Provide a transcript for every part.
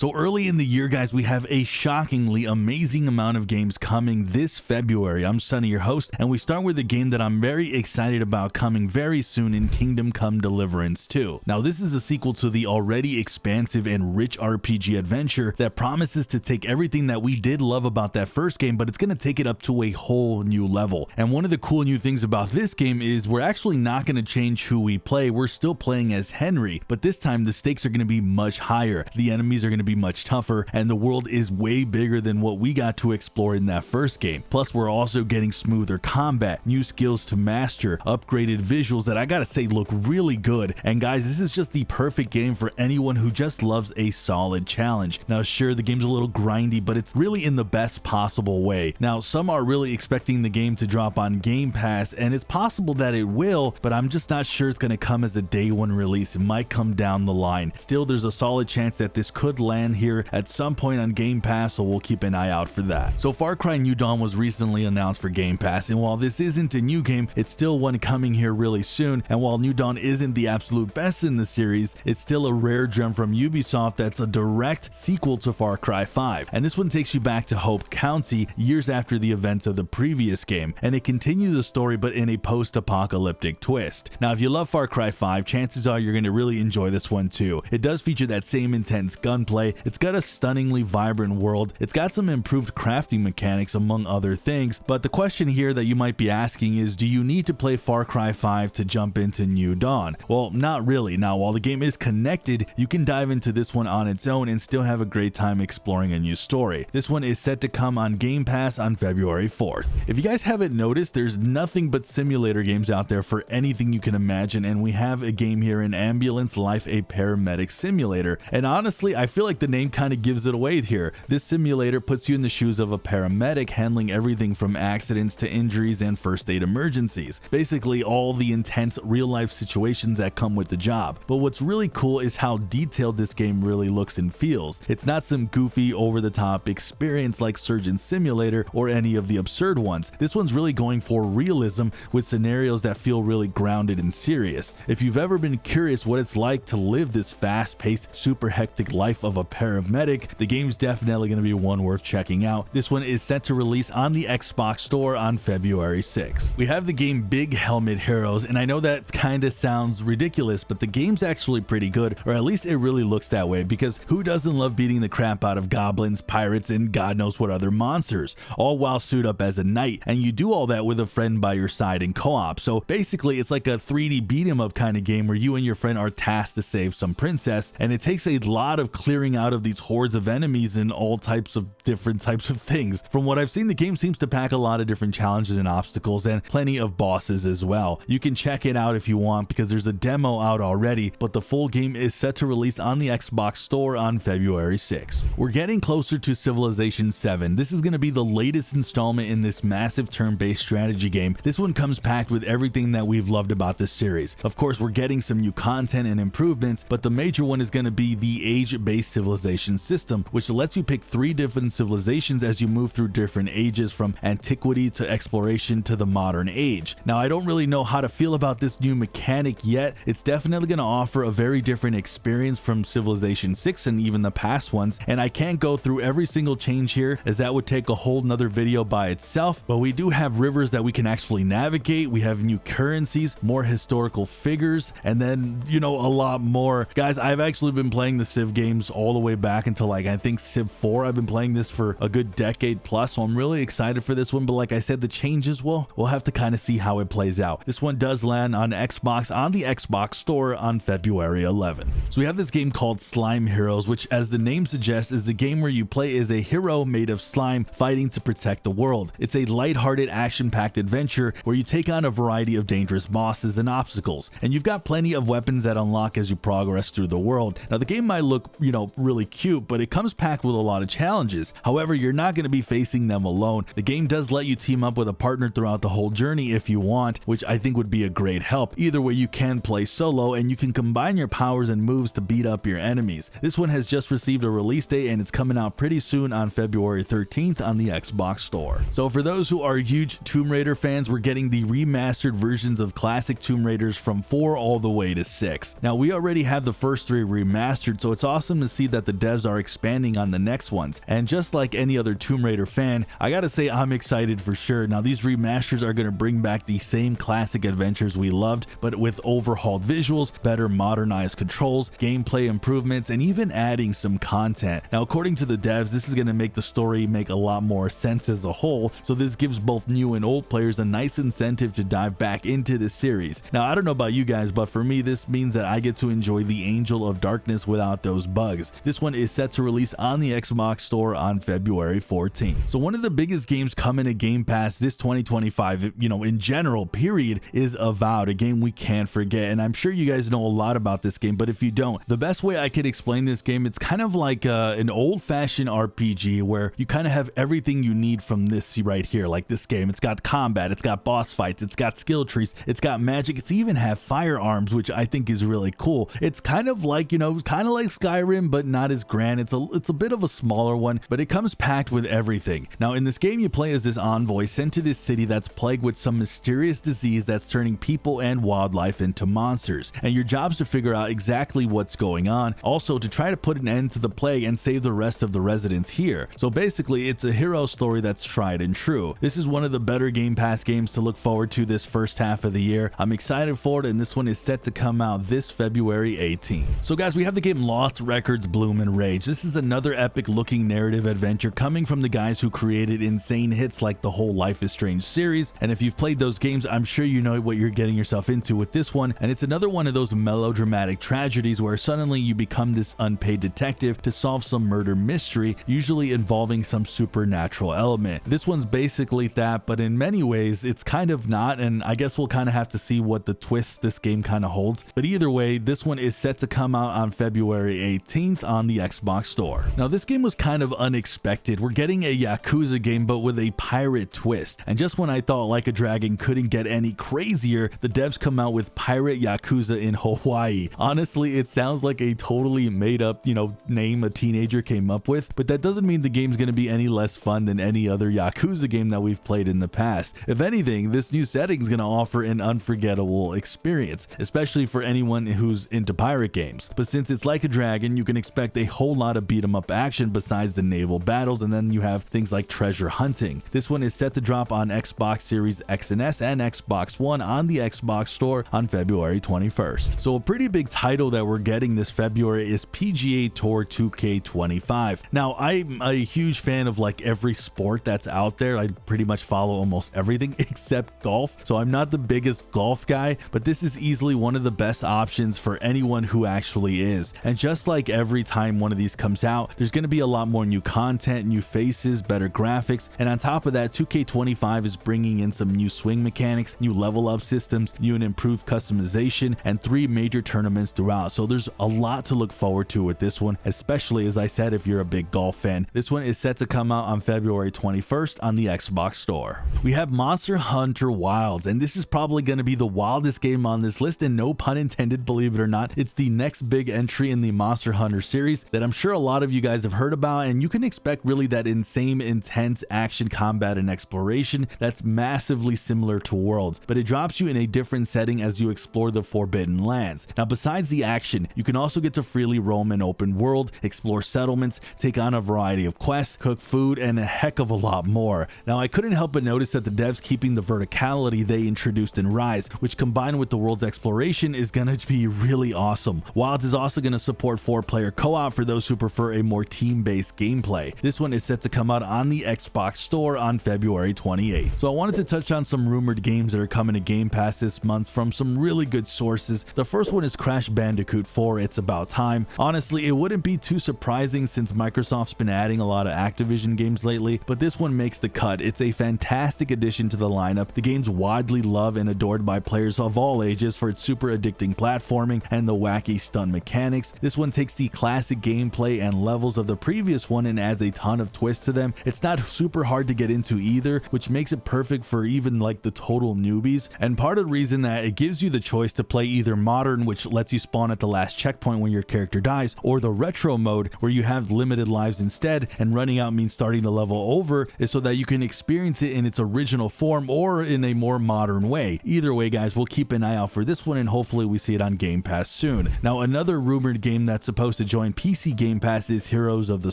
So early in the year, guys, we have a shockingly amazing amount of games coming this February. I'm Sonny, your host, and we start with a game that I'm very excited about coming very soon in Kingdom Come Deliverance 2. Now, this is the sequel to the already expansive and rich RPG adventure that promises to take everything that we did love about that first game, but it's going to take it up to a whole new level. And one of the cool new things about this game is we're actually not going to change who we play. We're still playing as Henry, but this time the stakes are going to be much higher. The enemies are going to be much tougher, and the world is way bigger than what we got to explore in that first game. Plus, we're also getting smoother combat, new skills to master, upgraded visuals that I gotta say look really good. And guys, this is just the perfect game for anyone who just loves a solid challenge. Now sure, the game's a little grindy, but it's really in the best possible way. Now, some are really expecting the game to drop on Game Pass, and it's possible that it will, but I'm just not sure it's gonna come as a day one release. It might come down the line. Still, there's a solid chance that this could land here at some point on Game Pass, so we'll keep an eye out for that. So Far Cry New Dawn was recently announced for Game Pass, and while this isn't a new game, it's still one coming here really soon. And while New Dawn isn't the absolute best in the series, it's still a rare gem from Ubisoft that's a direct sequel to Far Cry 5. And this one takes you back to Hope County years after the events of the previous game, and it continues the story but in a post-apocalyptic twist. Now, if you love Far Cry 5, chances are you're going to really enjoy this one too. It does feature that same intense gunplay, it's got a stunningly vibrant world, it's got some improved crafting mechanics among other things, but the question here that you might be asking is, do you need to play Far Cry 5 to jump into New Dawn? Well, not really. Now, while the game is connected, you can dive into this one on its own and still have a great time exploring a new story. This one is set to come on Game Pass on February 4th. If you guys haven't noticed, there's nothing but simulator games out there for anything you can imagine, and we have a game here in Ambulance Life, a paramedic simulator. And honestly, I feel like the name kind of gives it away here. This simulator puts you in the shoes of a paramedic, handling everything from accidents to injuries and first aid emergencies. Basically all the intense real life situations that come with the job. But what's really cool is how detailed this game really looks and feels. It's not some goofy over the top experience like Surgeon Simulator or any of the absurd ones. This one's really going for realism with scenarios that feel really grounded and serious. If you've ever been curious what it's like to live this fast-paced, super hectic life of a paramedic, the game's definitely going to be one worth checking out. This one is set to release on the Xbox Store on February 6th. We have the game Big Helmet Heroes, and I know that kind of sounds ridiculous, but the game's actually pretty good, or at least it really looks that way, because who doesn't love beating the crap out of goblins, pirates, and God knows what other monsters, all while suited up as a knight, and you do all that with a friend by your side in co-op. So basically it's like a 3D beat 'em up kind of game where you and your friend are tasked to save some princess, and it takes a lot of clearing out of these hordes of enemies and all types of different types of things. From what I've seen, the game seems to pack a lot of different challenges and obstacles and plenty of bosses as well. You can check it out if you want because there's a demo out already, but the full game is set to release on the Xbox Store on February 6th. We're getting closer to Civilization 7. This is going to be the latest installment in this massive turn-based strategy game. This one comes packed with everything that we've loved about this series. Of course, we're getting some new content and improvements, but the major one is going to be the age-based civilization system, which lets you pick 3 different civilizations as you move through different ages, from antiquity to exploration to the modern age. Now, I don't really know how to feel about this new mechanic yet. It's definitely going to offer a very different experience from Civilization 6 and even the past ones, and I can't go through every single change here as that would take a whole nother video by itself, but we do have rivers that we can actually navigate, we have new currencies, more historical figures, and then, you know, a lot more. Guys, I've actually been playing the Civ games all the way back until like I think Civ 4. I've been playing this for a good decade plus, so I'm really excited for this one, but like I said, the changes, well, we'll have to kind of see how it plays out. This one does land on Xbox on the Xbox Store on February 11th. So we have this game called Slime Heroes, which, as the name suggests, is a game where you play as a hero made of slime fighting to protect the world. It's a lighthearted, action-packed adventure where you take on a variety of dangerous bosses and obstacles, and you've got plenty of weapons that unlock as you progress through the world. Now, the game might look, you know, really cute, but it comes packed with a lot of challenges. However, you're not going to be facing them alone. The game does let you team up with a partner throughout the whole journey if you want, which I think would be a great help. Either way, you can play solo and you can combine your powers and moves to beat up your enemies. This one has just received a release date and it's coming out pretty soon on February 13th on the Xbox Store. So for those who are huge Tomb Raider fans, we're getting the remastered versions of classic Tomb Raiders from 4 all the way to 6. Now, we already have the first 3 remastered, so it's awesome to see that the devs are expanding on the next ones. And just like any other Tomb Raider fan, I gotta say I'm excited for sure. Now these remasters are gonna bring back the same classic adventures we loved, but with overhauled visuals, better modernized controls, gameplay improvements, and even adding some content. Now according to the devs, this is gonna make the story make a lot more sense as a whole, so this gives both new and old players a nice incentive to dive back into the series. Now I don't know about you guys, but for me this means that I get to enjoy the Angel of Darkness without those bugs. This one is set to release on the Xbox Store on February 14th. So one of the biggest games coming to Game Pass this 2025, in general, period, is Avowed, a game we can't forget. And I'm sure you guys know a lot about this game, but if you don't, the best way I could explain this game, it's kind of like an old-fashioned RPG where you kind of have everything you need from this right here, like this game. It's got combat, it's got boss fights, it's got skill trees, it's got magic, it's even have firearms, which I think is really cool. It's kind of like, kind of like Skyrim, but not as grand. It's a bit of a smaller one, but it comes packed with everything. Now in this game, you play as this envoy sent to this city that's plagued with some mysterious disease that's turning people and wildlife into monsters, and your job's to figure out exactly what's going on, also to try to put an end to the plague and save the rest of the residents here. So basically it's a hero story that's tried and true. This is one of the better Game Pass games to look forward to this first half of the year. I'm excited for it, and this one is set to come out this February 18th. So guys, we have the game Lost Records Bloom and Rage. This is another epic looking narrative adventure coming from the guys who created insane hits like the whole Life is Strange series, and if you've played those games, I'm sure you know what you're getting yourself into with this one. And it's another one of those melodramatic tragedies where suddenly you become this unpaid detective to solve some murder mystery, usually involving some supernatural element. This one's basically that, but in many ways it's kind of not, and I guess we'll kind of have to see what the twists this game kind of holds. But either way, this one is set to come out on February 18th on the Xbox Store. Now this game was kind of unexpected. We're getting a Yakuza game but with a pirate twist, and just when I thought Like a Dragon couldn't get any crazier, the devs come out with Pirate Yakuza in Hawaii. Honestly, it sounds like a totally made up, name a teenager came up with, but that doesn't mean the game's going to be any less fun than any other Yakuza game that we've played in the past. If anything, this new setting is going to offer an unforgettable experience, especially for anyone who's into pirate games. But since it's Like a Dragon, you can expect a whole lot of beat 'em up action besides the naval battles, and then you have things like treasure hunting. This one is set to drop on Xbox Series X and S and Xbox One on the Xbox Store on February 21st. So a pretty big title that we're getting this February is PGA Tour 2K25. Now I'm a huge fan of like every sport that's out there. I pretty much follow almost everything except golf, so I'm not the biggest golf guy, but this is easily one of the best options for anyone who actually is. And just like every time one of these comes out, there's going to be a lot more new content, new faces, better graphics, and on top of that, 2K25 is bringing in some new swing mechanics, new level up systems, new and improved customization, and 3 major tournaments throughout. So there's a lot to look forward to with this one, especially as I said, if you're a big golf fan. This one is set to come out on February 21st on the Xbox Store. We have Monster Hunter Wilds, and this is probably going to be the wildest game on this list, and no pun intended, believe it or not. It's the next big entry in the Monster Hunter series that I'm sure a lot of you guys have heard about, and you can expect really that insane, intense action, combat, and exploration that's massively similar to Worlds, but it drops you in a different setting as you explore the Forbidden Lands. Now besides the action, you can also get to freely roam an open world, explore settlements, take on a variety of quests, cook food, and a heck of a lot more. Now I couldn't help but notice that the devs keeping the verticality they introduced in Rise, which combined with the world's exploration is gonna be really awesome. Wilds is also gonna support 4-player co-op for those who prefer a more team-based gameplay. This one is set to come out on the Xbox Store on February 28th. So I wanted to touch on some rumored games that are coming to Game Pass this month from some really good sources. The first one is Crash Bandicoot 4, It's About Time. Honestly, it wouldn't be too surprising since Microsoft's been adding a lot of Activision games lately, but this one makes the cut. It's a fantastic addition to the lineup. The game's widely loved and adored by players of all ages for its super addicting platforming and the wacky stunt mechanics. This one takes the classic gameplay and levels of the previous one and adds a ton of twists to them. It's not super hard to get into either, which makes it perfect for even like the total newbies. And part of the reason that it gives you the choice to play either modern, which lets you spawn at the last checkpoint when your character dies, or the retro mode where you have limited lives instead, and running out means starting the level over, is so that you can experience it in its original form or in a more modern way. Either way guys, we'll keep an eye out for this one and hopefully we see it on Game Pass soon. Now another rumored game that's supposed to join PC Game Pass is Heroes of the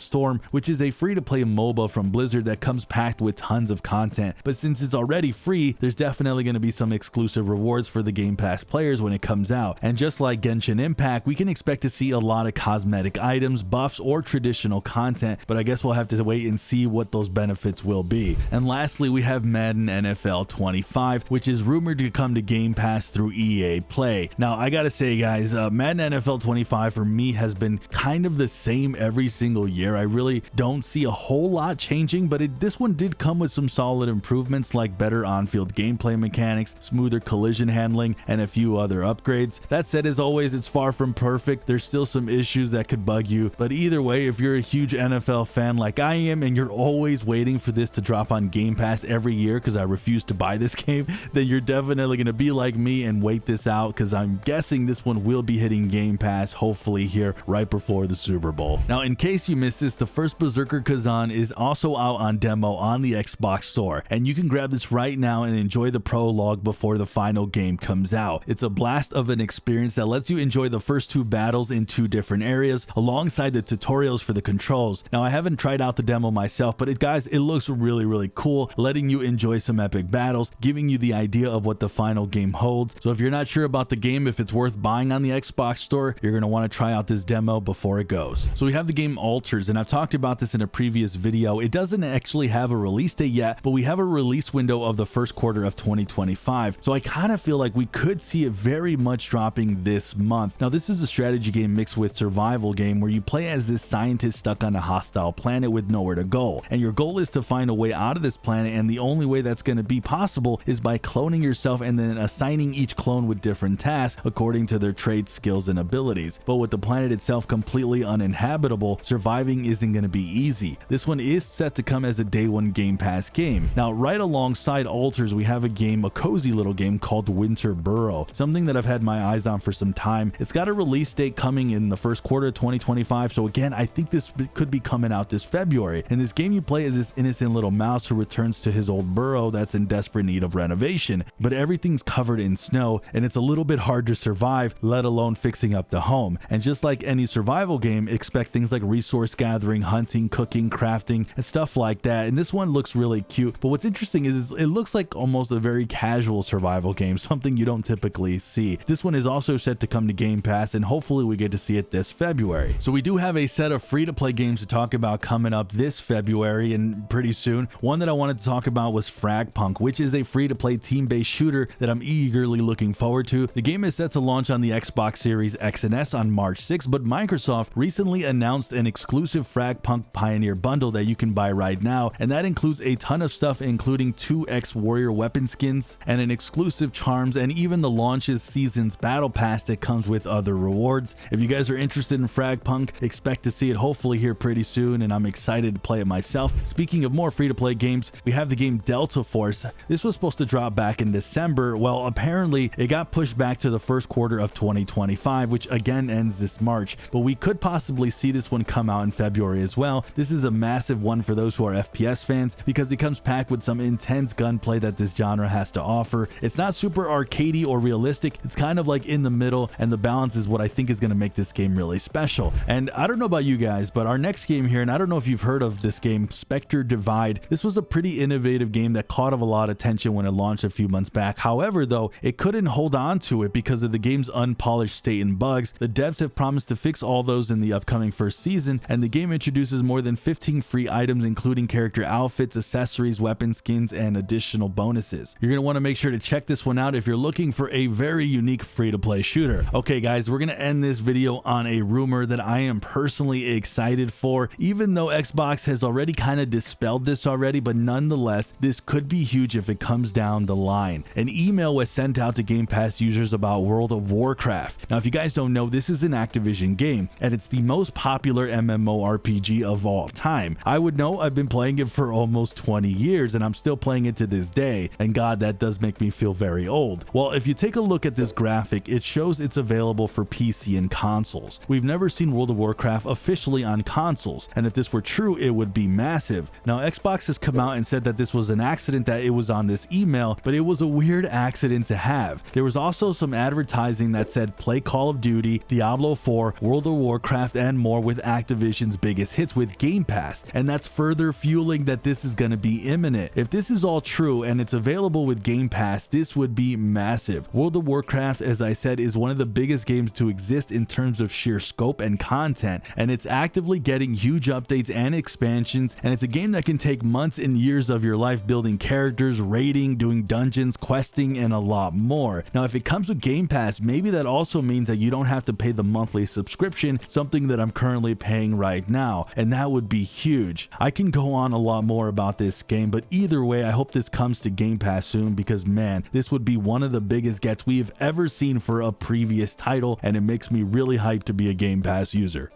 Storm, which is a free-to-play MOBA from Blizzard that comes packed with tons of content. But since it's already free, there's definitely going to be some exclusive rewards for the Game Pass players when it comes out. And just like Genshin Impact, we can expect to see a lot of cosmetic items, buffs, or traditional content, but I guess we'll have to wait and see what those benefits will be. And lastly, we have Madden NFL 25, which is rumored to come to Game Pass through EA Play. Now, I gotta say, guys, Madden NFL 25 for me has been kind of the same every single year. I really don't see a whole lot changing, but this one did come with some solid improvements like better on-field gameplay mechanics, smoother collision handling, and a few other upgrades. That said, as always, it's far from perfect. There's still some issues that could bug you, but either way, if you're a huge NFL fan like I am and you're always waiting for this to drop on Game Pass every year because I refuse to buy this game, then you're definitely going to be like me and wait this out, because I'm guessing this one will be hitting Game Pass hopefully here right before the Super Bowl. Now, in case you missed this, the first Berserker Khazan is also out on demo on the Xbox Store, and you can grab this right now and enjoy the prologue before the final game comes out. It's a blast of an experience that lets you enjoy the first two battles in two different areas alongside the tutorials for the controls. Now, I haven't tried out the demo myself, but guys, it looks really cool, letting you enjoy some epic battles, giving you the idea of what the final game holds. So if you're not sure about the game, if it's worth buying on the Xbox Store, you're going to want to try out this demo before it goes. So we have the game Alters, and I've talked about this in a previous video. It doesn't actually have a release date yet, but we have a release window of the first quarter of 2025. So I kind of feel like we could see it very much dropping this month. Now, this is a strategy game mixed with survival game where you play as this scientist stuck on a hostile planet with nowhere to go, and your goal is to find a way out of this planet, and the only way that's going to be possible is by cloning yourself and then assigning each clone with different tasks according to their traits, skills, and abilities. But with the planet itself completely uninhabitable, surviving isn't going to be easy. This one is set to come as a day one Game Pass game. Now, right alongside Alters, we have a cozy little game called Winter Burrow, something that I've had my eyes on for some time. It's got a release date coming in the first quarter of 2025, so again, I think this could be coming out this February. In this game, you play as this innocent little mouse who returns to his old burrow that's in desperate need of renovation, but everything's covered in snow and it's a little bit hard to survive, let alone fixing up the home. And just like any survival game, expect things like resource gathering, hunting, cooking, crafting, and stuff like that. And this one looks really cute, but what's interesting is it looks like almost a very casual survival game, something you don't typically see. This one is also set to come to Game Pass, and hopefully we get to see it this February. So we do have a set of free-to-play games to talk about coming up this February and pretty soon. One that I wanted to talk about was FragPunk, which is a free-to-play team-based shooter that I'm eagerly looking forward to. The game is set to launch on the Xbox Series X and S on March 6th, but Microsoft recently announced an exclusive FragPunk Pioneer bundle that you can buy right now, and that includes a ton of stuff, including 2 X-Warrior weapon skins and an exclusive charms, and even the launch's season's battle pass that comes with other rewards. If you guys are interested in FragPunk, expect to see it hopefully here pretty soon, and I'm excited to play it myself. Speaking of more free-to-play games, we have the game Delta Force. This was supposed to drop back in December. Well, apparently it got pushed back to the first quarter of 2025, which again ends this March, but we could possibly see this one come out in February as well. This is a massive one for those who are FPS fans because it comes packed with some intense gunplay that this genre has to offer. It's not super arcadey or realistic. It's kind of like in the middle, and the balance is what I think is going to make this game really special. And I don't know about you guys, but our next game here, and I don't know if you've heard of this game, Spectre Divide. This was a pretty innovative game that caught a lot of attention when it launched a few months back. However, though, it couldn't hold on to it because of the game's unpolished state and bugs. The devs have promised to fix all those in the upcoming first season, and the game introduces more than 15 free items, including character outfits, accessories, weapon skins, and additional bonuses. You're going to want to make sure to check this one out if you're looking for a very unique free-to-play shooter. Okay, guys, we're going to end this video on a rumor that I am personally excited for, even though Xbox has already kind of dispelled this already, but nonetheless, this could be huge if it comes down the line. An email was sent out to Game Pass users about World of Warcraft. Now, if you guys don't know, this is an Activision game, and it's the most popular MMORPG of all time. I would know, I've been playing it for almost 20 years, and I'm still playing it to this day, and God, that does make me feel very old. Well, if you take a look at this graphic, it shows it's available for PC and consoles. We've never seen World of Warcraft officially on consoles, and if this were true, it would be massive. Now, Xbox has come out and said that this was an accident that it was on this email, but it was a weird accident to have. There was also some advertising that said play Call of Duty, Diablo 4, World of Warcraft and more with Activision's biggest hits with Game Pass, and that's further fueling that this is going to be imminent. If this is all true and it's available with Game Pass, this would be massive. World of Warcraft, as I said, is one of the biggest games to exist in terms of sheer scope and content, and it's actively getting huge updates and expansions, and it's a game that can take months and years of your life building characters, raiding, doing dungeons, questing, and a lot more. Now, if it comes with Game Pass, maybe that also means that you don't have to pay the monthly subscription, something that I'm currently paying right now, and that would be huge. I can go on a lot more about this game, but either way, I hope this comes to Game Pass soon, because man, this would be one of the biggest gets we have ever seen for a previous title, and it makes me really hyped to be a Game Pass user.